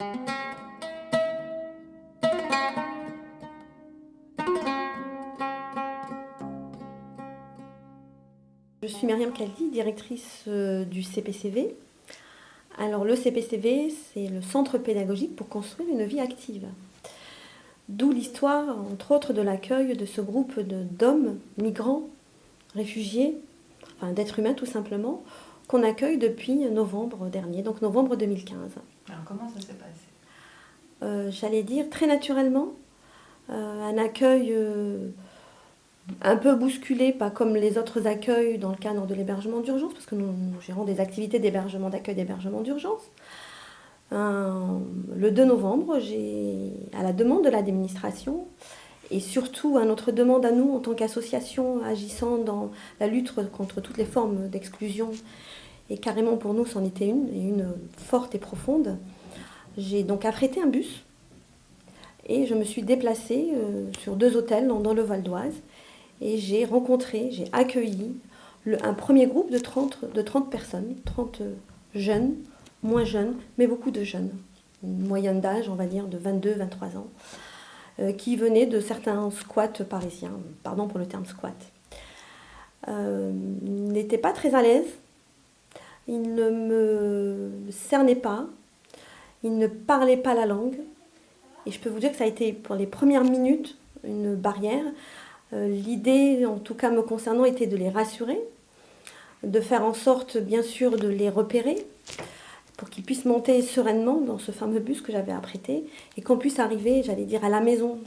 Je suis Myriam Kaldi, directrice du CPCV. Alors le CPCV, c'est le centre pédagogique pour construire une vie active. D'où l'histoire, entre autres, de l'accueil de ce groupe d'hommes migrants, réfugiés, enfin d'êtres humains tout simplement, qu'on accueille depuis novembre dernier, donc novembre 2015. Alors comment ça s'est passé? J'allais dire très naturellement, un accueil un peu bousculé, pas comme les autres accueils dans le cadre de l'hébergement d'urgence, parce que nous gérons des activités d'hébergement, d'accueil d'hébergement d'urgence. Le 2 novembre, à la demande de l'administration, et surtout à notre demande à nous en tant qu'association agissant dans la lutte contre toutes les formes d'exclusion, et carrément pour nous c'en était une, et une forte et profonde, j'ai donc affrété un bus, et je me suis déplacée sur 2 hôtels dans le Val d'Oise, et j'ai accueilli un premier groupe de 30 personnes, 30 jeunes, moins jeunes, mais beaucoup de jeunes, une moyenne d'âge, on va dire, de 22-23 ans, qui venaient de certains squats parisiens, pardon pour le terme squat. Ils n'étaient pas très à l'aise, ils ne me cernaient pas, ils ne parlaient pas la langue, et je peux vous dire que ça a été, pour les premières minutes, une barrière. L'idée, en tout cas me concernant, était de les rassurer, de faire en sorte, bien sûr, de les repérer, pour qu'ils puissent monter sereinement dans ce fameux bus que j'avais apprêté, et qu'on puisse arriver, j'allais dire, à la maison,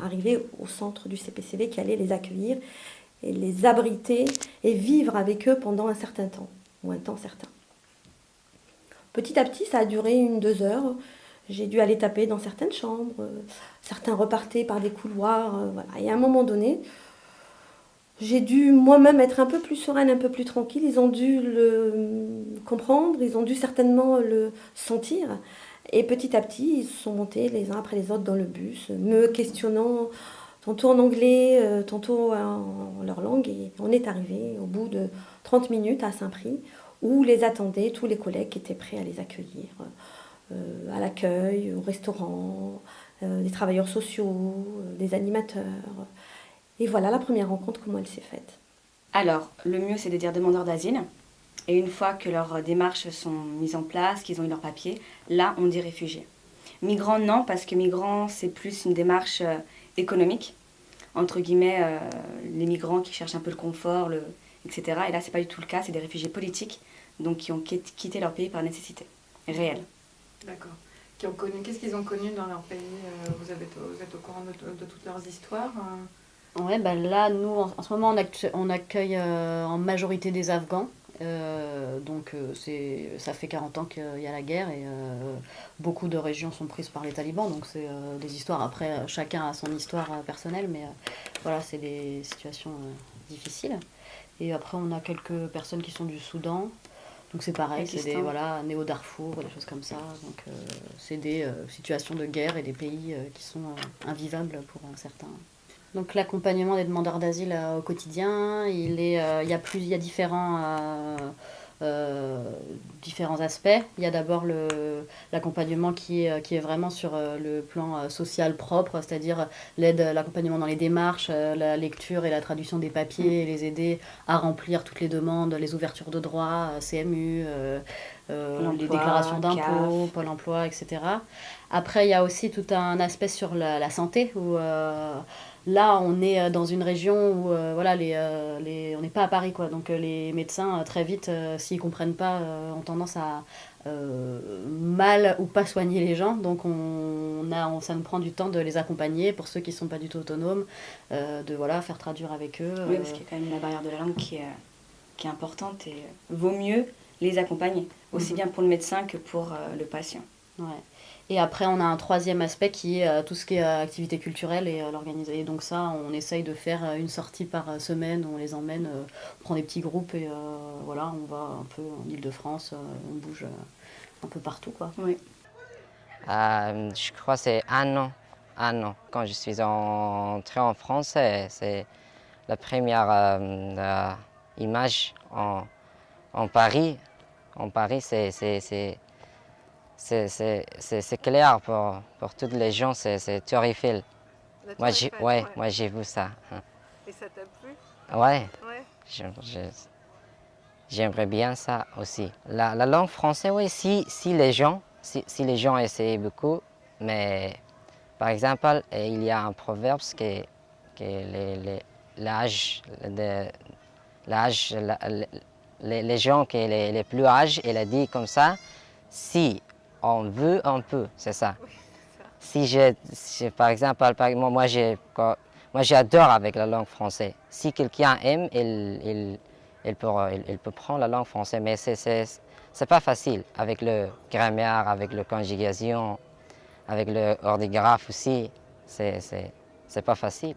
arriver au centre du CPCV qui allait les accueillir, et les abriter, et vivre avec eux pendant un certain temps, ou un temps certain. Petit à petit, ça a duré 1-2 heures. J'ai dû aller taper dans certaines chambres, certains repartaient par des couloirs, voilà. Et à un moment donné, j'ai dû moi-même être un peu plus sereine, un peu plus tranquille. Ils ont dû le comprendre, ils ont dû certainement le sentir. Et petit à petit, ils sont montés les uns après les autres dans le bus, me questionnant, tantôt en anglais, tantôt en leur langue. Et on est arrivé au bout de 30 minutes à Saint-Prix, où les attendaient tous les collègues qui étaient prêts à les accueillir. À l'accueil, au restaurant, des travailleurs sociaux, des animateurs. Et voilà la première rencontre, comment elle s'est faite. Alors, le mieux, c'est de dire demandeurs d'asile. Et une fois que leurs démarches sont mises en place, qu'ils ont eu leurs papiers, là, on dit réfugiés. Migrants, non, parce que migrants, c'est plus une démarche économique. Entre guillemets, les migrants qui cherchent un peu le confort, etc. Et là, c'est pas du tout le cas, c'est des réfugiés politiques, donc qui ont quitté leur pays par nécessité réelle. D'accord. Qu'est-ce qu'ils ont connu dans leur pays? Vous êtes au courant de toutes leurs histoires? Ouais, bah là, nous, en ce moment, on accueille en majorité des Afghans. Donc, ça fait 40 ans qu'il y a la guerre et beaucoup de régions sont prises par les talibans. Donc, c'est des histoires. Après, chacun a son histoire personnelle, mais voilà, c'est des situations difficiles. Et après, on a quelques personnes qui sont du Soudan. Donc c'est pareil, c'est des nés au Darfour, des choses comme ça. Donc c'est des situations de guerre et des pays qui sont invivables pour certains. Donc l'accompagnement des demandeurs d'asile au quotidien, il y a différents aspects. Il y a d'abord l'accompagnement qui est vraiment sur le plan social propre, c'est-à-dire l'accompagnement dans les démarches, la lecture et la traduction des papiers, et les aider à remplir toutes les demandes, les ouvertures de droits, CMU, les déclarations d'impôts, Pôle emploi, etc. Après, il y a aussi tout un aspect sur la santé où là, on est dans une région où on n'est pas à Paris, quoi. Donc les médecins, très vite, s'ils ne comprennent pas, ont tendance à mal ou pas soigner les gens. Donc ça nous prend du temps de les accompagner pour ceux qui ne sont pas du tout autonomes, de faire traduire avec eux. Oui, parce qu'il y a quand même la barrière de la langue qui est importante et vaut mieux les accompagner, aussi bien pour le médecin que pour le patient. Ouais. Et après, on a un troisième aspect qui est tout ce qui est activité culturelle et l'organiser. Et donc ça, on essaye de faire une sortie par semaine, on les emmène, on prend des petits groupes et on va un peu en Île-de-France, on bouge un peu partout, quoi. Oui. Je crois que c'est un an. Quand je suis entré en France, c'est la première image en Paris. En Paris, c'est c'est clair pour toutes les gens, c'est terrifiant. Moi j'ai vu ça. Et ça t'a plu? Ouais, Ouais. j'aimerais bien ça aussi. La langue française, oui, si les gens essaient beaucoup, mais par exemple, il y a un proverbe que les gens qui les plus âgés, il a dit comme ça, si on veut, on peut, c'est ça. Oui, c'est ça. Par exemple, moi j'adore avec la langue française. Si quelqu'un aime, il peut prendre la langue française, mais c'est pas facile avec le grammaire, avec la conjugation, avec le orthographe aussi. C'est pas facile.